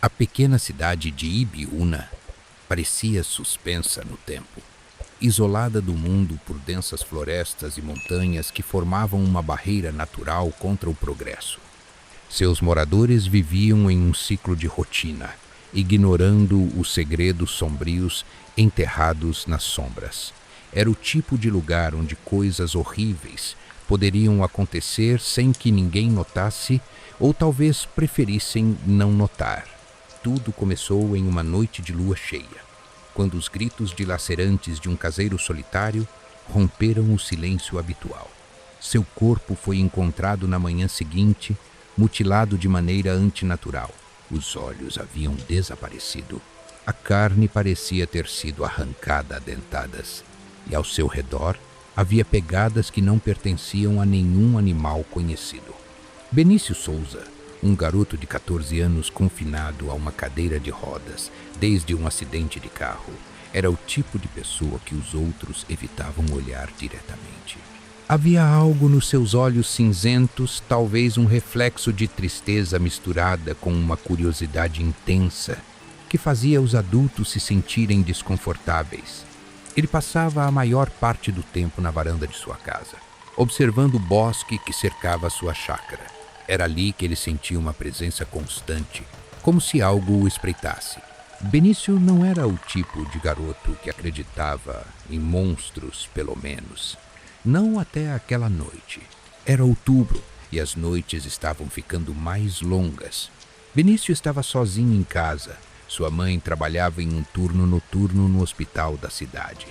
A pequena cidade de Ibiúna parecia suspensa no tempo, isolada do mundo por densas florestas e montanhas que formavam uma barreira natural contra o progresso. Seus moradores viviam em um ciclo de rotina, ignorando os segredos sombrios enterrados nas sombras. Era o tipo de lugar onde coisas horríveis poderiam acontecer sem que ninguém notasse ou talvez preferissem não notar. Tudo começou em uma noite de lua cheia, quando os gritos dilacerantes de um caseiro solitário romperam o silêncio habitual. Seu corpo foi encontrado na manhã seguinte, mutilado de maneira antinatural. Os olhos haviam desaparecido. A carne parecia ter sido arrancada a dentadas, e ao seu redor havia pegadas que não pertenciam a nenhum animal conhecido. Benício Souza, um garoto de 14 anos confinado a uma cadeira de rodas desde um acidente de carro, era o tipo de pessoa que os outros evitavam olhar diretamente. Havia algo nos seus olhos cinzentos, talvez um reflexo de tristeza misturada com uma curiosidade intensa, que fazia os adultos se sentirem desconfortáveis. Ele passava a maior parte do tempo na varanda de sua casa, observando o bosque que cercava sua chácara. Era ali que ele sentia uma presença constante, como se algo o espreitasse. Benício não era o tipo de garoto que acreditava em monstros, pelo menos. Não até aquela noite. Era outubro e as noites estavam ficando mais longas. Benício estava sozinho em casa. Sua mãe trabalhava em um turno noturno no hospital da cidade.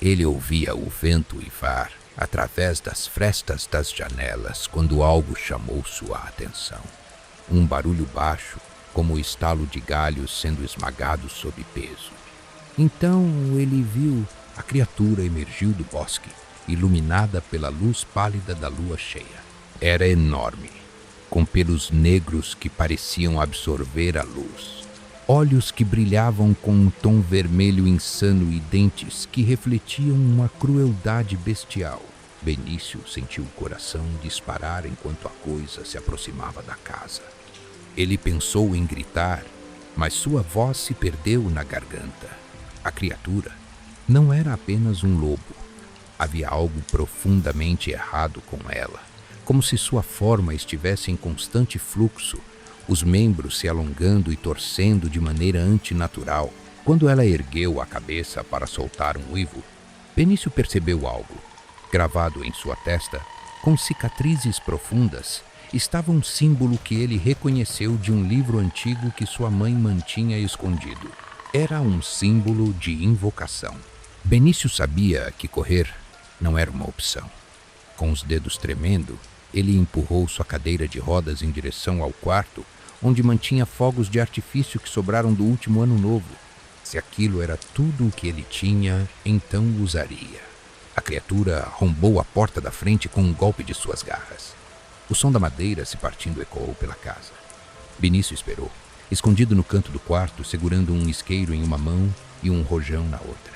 Ele ouvia o vento uivar através das frestas das janelas quando algo chamou sua atenção. Um barulho baixo, como o estalo de galhos sendo esmagados sob peso. Então ele viu a criatura emergiu do bosque, iluminada pela luz pálida da lua cheia. Era enorme, com pelos negros que pareciam absorver a luz. Olhos que brilhavam com um tom vermelho insano e dentes que refletiam uma crueldade bestial. Benício sentiu o coração disparar enquanto a coisa se aproximava da casa. Ele pensou em gritar, mas sua voz se perdeu na garganta. A criatura não era apenas um lobo. Havia algo profundamente errado com ela, como se sua forma estivesse em constante fluxo, os membros se alongando e torcendo de maneira antinatural. Quando ela ergueu a cabeça para soltar um uivo, Benício percebeu algo. Gravado em sua testa, com cicatrizes profundas, estava um símbolo que ele reconheceu de um livro antigo que sua mãe mantinha escondido. Era um símbolo de invocação. Benício sabia que correr não era uma opção. Com os dedos tremendo, ele empurrou sua cadeira de rodas em direção ao quarto, onde mantinha fogos de artifício que sobraram do último ano novo. Se aquilo era tudo o que ele tinha, então usaria. A criatura arrombou a porta da frente com um golpe de suas garras. O som da madeira se partindo ecoou pela casa. Benício esperou, escondido no canto do quarto, segurando um isqueiro em uma mão e um rojão na outra.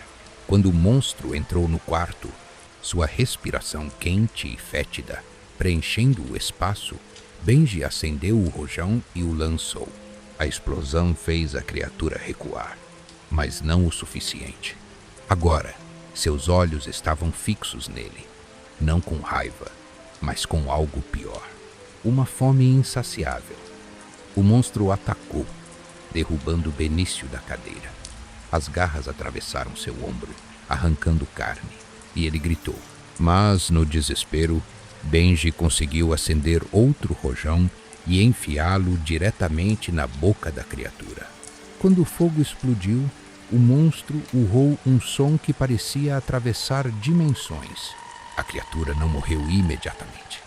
Quando o monstro entrou no quarto, sua respiração quente e fétida, preenchendo o espaço, Benji acendeu o rojão e o lançou. A explosão fez a criatura recuar, mas não o suficiente. Agora, seus olhos estavam fixos nele, não com raiva, mas com algo pior. Uma fome insaciável. O monstro atacou, derrubando Benício da cadeira. As garras atravessaram seu ombro, arrancando carne, e ele gritou. Mas, no desespero, Benji conseguiu acender outro rojão e enfiá-lo diretamente na boca da criatura. Quando o fogo explodiu, o monstro urrou um som que parecia atravessar dimensões. A criatura não morreu imediatamente.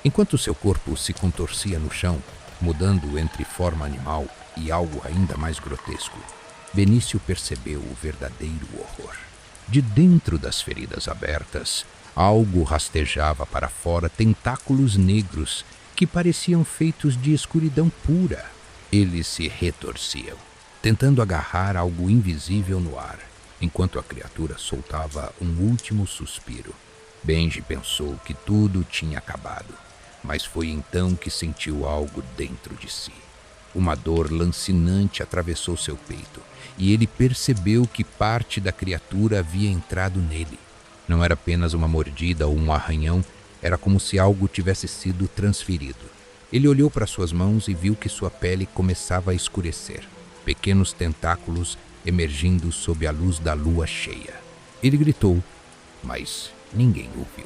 Enquanto seu corpo se contorcia no chão, mudando entre forma animal e algo ainda mais grotesco, Benício percebeu o verdadeiro horror. De dentro das feridas abertas, algo rastejava para fora tentáculos negros que pareciam feitos de escuridão pura. Eles se retorciam, tentando agarrar algo invisível no ar, enquanto a criatura soltava um último suspiro. Benji pensou que tudo tinha acabado, mas foi então que sentiu algo dentro de si. Uma dor lancinante atravessou seu peito, e ele percebeu que parte da criatura havia entrado nele. Não era apenas uma mordida ou um arranhão, era como se algo tivesse sido transferido. Ele olhou para suas mãos e viu que sua pele começava a escurecer, pequenos tentáculos emergindo sob a luz da lua cheia. Ele gritou, mas ninguém ouviu.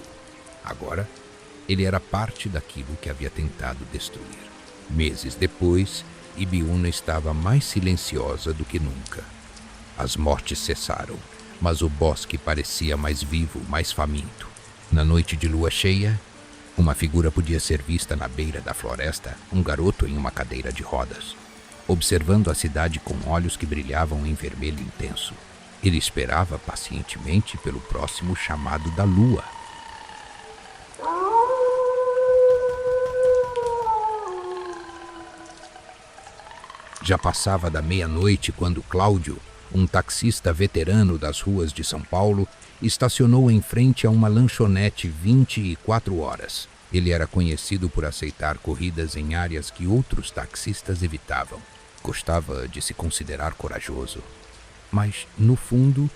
Agora, ele era parte daquilo que havia tentado destruir. Meses depois, Ibiúna estava mais silenciosa do que nunca. As mortes cessaram, mas o bosque parecia mais vivo, mais faminto. Na noite de lua cheia, uma figura podia ser vista na beira da floresta, um garoto em uma cadeira de rodas, observando a cidade com olhos que brilhavam em vermelho intenso. Ele esperava pacientemente pelo próximo chamado da lua. Já passava da meia-noite quando Cláudio, um taxista veterano das ruas de São Paulo, estacionou em frente a uma lanchonete 24 horas. Ele era conhecido por aceitar corridas em áreas que outros taxistas evitavam. Gostava de se considerar corajoso. Mas, no fundo,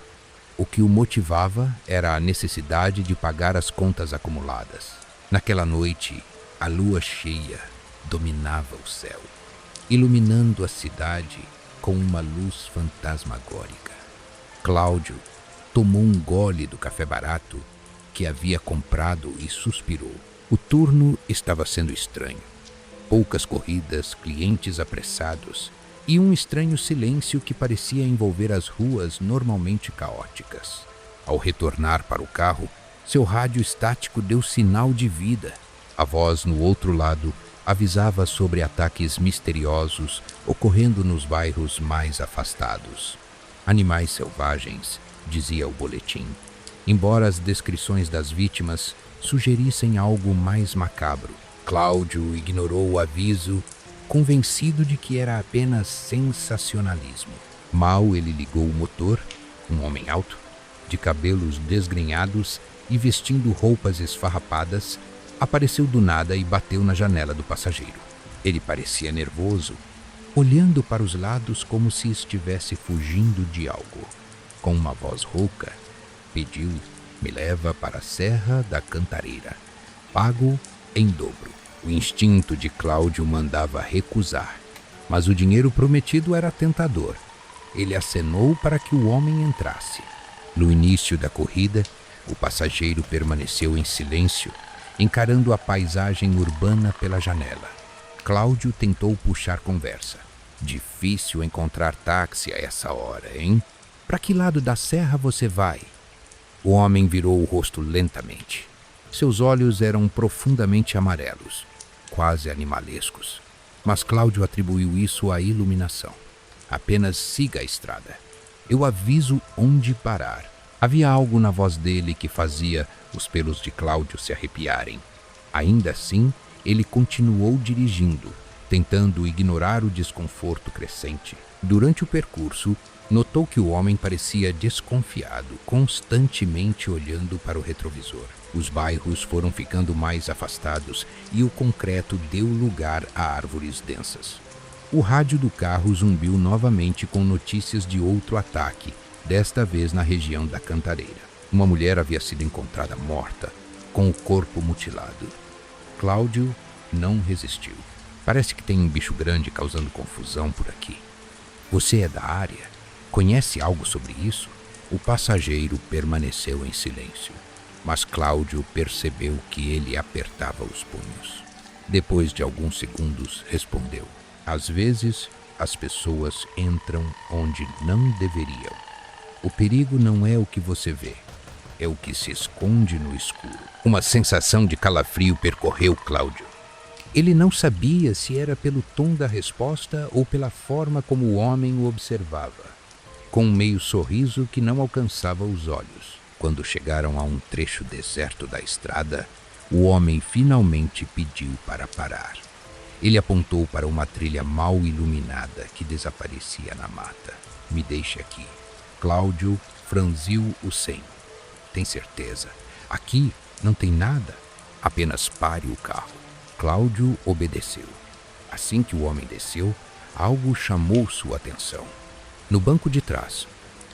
o que o motivava era a necessidade de pagar as contas acumuladas. Naquela noite, a lua cheia dominava o céu, iluminando a cidade com uma luz fantasmagórica. Cláudio tomou um gole do café barato que havia comprado e suspirou. O turno estava sendo estranho. Poucas corridas, clientes apressados e um estranho silêncio que parecia envolver as ruas normalmente caóticas. Ao retornar para o carro, seu rádio estático deu sinal de vida. A voz no outro lado avisava sobre ataques misteriosos ocorrendo nos bairros mais afastados. Animais selvagens, dizia o boletim, embora as descrições das vítimas sugerissem algo mais macabro. Cláudio ignorou o aviso, convencido de que era apenas sensacionalismo. Mal ele ligou o motor, um homem alto, de cabelos desgrenhados e vestindo roupas esfarrapadas, apareceu do nada e bateu na janela do passageiro. Ele parecia nervoso, olhando para os lados como se estivesse fugindo de algo. Com uma voz rouca, pediu: "Me leva para a Serra da Cantareira. Pago em dobro." O instinto de Cláudio mandava recusar, mas o dinheiro prometido era tentador. Ele acenou para que o homem entrasse. No início da corrida, o passageiro permaneceu em silêncio, encarando a paisagem urbana pela janela. Cláudio tentou puxar conversa. "Difícil encontrar táxi a essa hora, hein? Para que lado da serra você vai?" O homem virou o rosto lentamente. Seus olhos eram profundamente amarelos, quase animalescos. Mas Cláudio atribuiu isso à iluminação. "Apenas siga a estrada. Eu aviso onde parar." Havia algo na voz dele que fazia os pelos de Cláudio se arrepiarem. Ainda assim, ele continuou dirigindo, tentando ignorar o desconforto crescente. Durante o percurso, notou que o homem parecia desconfiado, constantemente olhando para o retrovisor. Os bairros foram ficando mais afastados e o concreto deu lugar a árvores densas. O rádio do carro zumbiu novamente com notícias de outro ataque, desta vez na região da Cantareira. Uma mulher havia sido encontrada morta, com o corpo mutilado. Cláudio não resistiu. "Parece que tem um bicho grande causando confusão por aqui. Você é da área? Conhece algo sobre isso?" O passageiro permaneceu em silêncio, mas Cláudio percebeu que ele apertava os punhos. Depois de alguns segundos, respondeu: "Às vezes, as pessoas entram onde não deveriam. O perigo não é o que você vê, é o que se esconde no escuro." Uma sensação de calafrio percorreu Cláudio. Ele não sabia se era pelo tom da resposta ou pela forma como o homem o observava, com um meio sorriso que não alcançava os olhos. Quando chegaram a um trecho deserto da estrada, o homem finalmente pediu para parar. Ele apontou para uma trilha mal iluminada que desaparecia na mata. "Me deixe aqui." Cláudio franziu o ceño. "Tem certeza? Aqui não tem nada. Apenas pare o carro." Cláudio obedeceu. Assim que o homem desceu, algo chamou sua atenção. No banco de trás,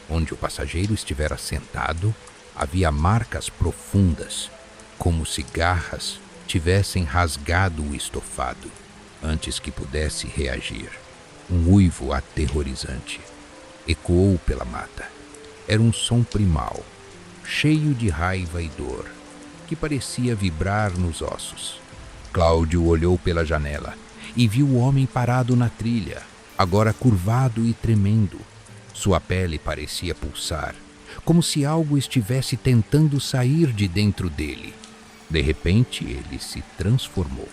onde o passageiro estivera sentado, havia marcas profundas, como se garras tivessem rasgado o estofado. Antes que pudesse reagir, um uivo aterrorizante ecoou pela mata. Era um som primal, cheio de raiva e dor, que parecia vibrar nos ossos. Cláudio olhou pela janela e viu o homem parado na trilha, agora curvado e tremendo. Sua pele parecia pulsar, como se algo estivesse tentando sair de dentro dele. De repente, ele se transformou.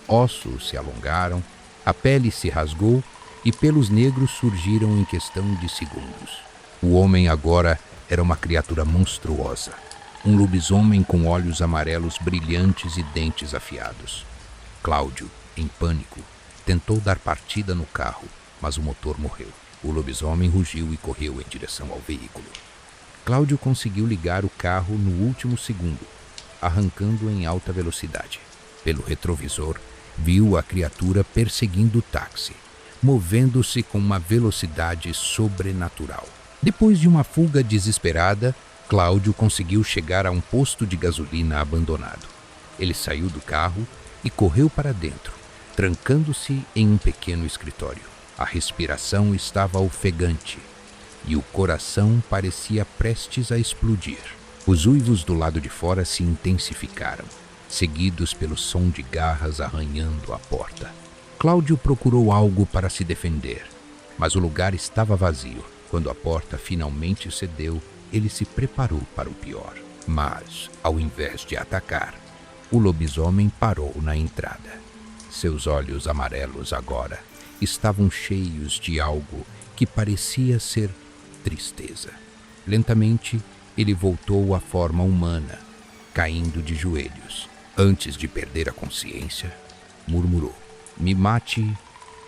Ossos se alongaram, a pele se rasgou e pelos negros surgiram em questão de segundos. O homem agora era uma criatura monstruosa, um lobisomem com olhos amarelos brilhantes e dentes afiados. Cláudio, em pânico, tentou dar partida no carro, mas o motor morreu. O lobisomem rugiu e correu em direção ao veículo. Cláudio conseguiu ligar o carro no último segundo, arrancando em alta velocidade. Pelo retrovisor, viu a criatura perseguindo o táxi, movendo-se com uma velocidade sobrenatural. Depois de uma fuga desesperada, Cláudio conseguiu chegar a um posto de gasolina abandonado. Ele saiu do carro e correu para dentro, trancando-se em um pequeno escritório. A respiração estava ofegante e o coração parecia prestes a explodir. Os uivos do lado de fora se intensificaram, seguidos pelo som de garras arranhando a porta. Cláudio procurou algo para se defender, mas o lugar estava vazio. Quando a porta finalmente cedeu, ele se preparou para o pior. Mas, ao invés de atacar, o lobisomem parou na entrada. Seus olhos amarelos agora estavam cheios de algo que parecia ser tristeza. Lentamente, ele voltou à forma humana, caindo de joelhos. Antes de perder a consciência, murmurou: "Me mate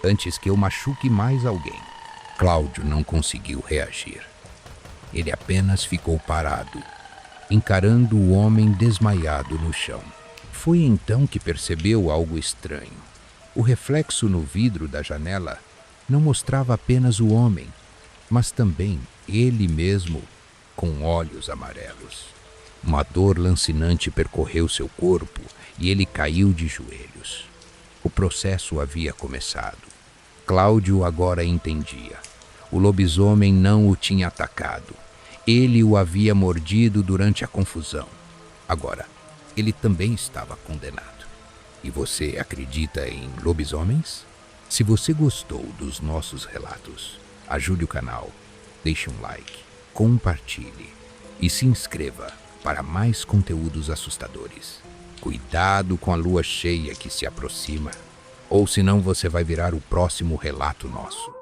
antes que eu machuque mais alguém." Cláudio não conseguiu reagir. Ele apenas ficou parado, encarando o homem desmaiado no chão. Foi então que percebeu algo estranho. O reflexo no vidro da janela não mostrava apenas o homem, mas também ele mesmo, com olhos amarelos. Uma dor lancinante percorreu seu corpo e ele caiu de joelhos. O processo havia começado. Cláudio agora entendia. O lobisomem não o tinha atacado. Ele o havia mordido durante a confusão. Agora, ele também estava condenado. E você acredita em lobisomens? Se você gostou dos nossos relatos, ajude o canal, deixe um like, compartilhe e se inscreva para mais conteúdos assustadores. Cuidado com a lua cheia que se aproxima, ou senão você vai virar o próximo relato nosso.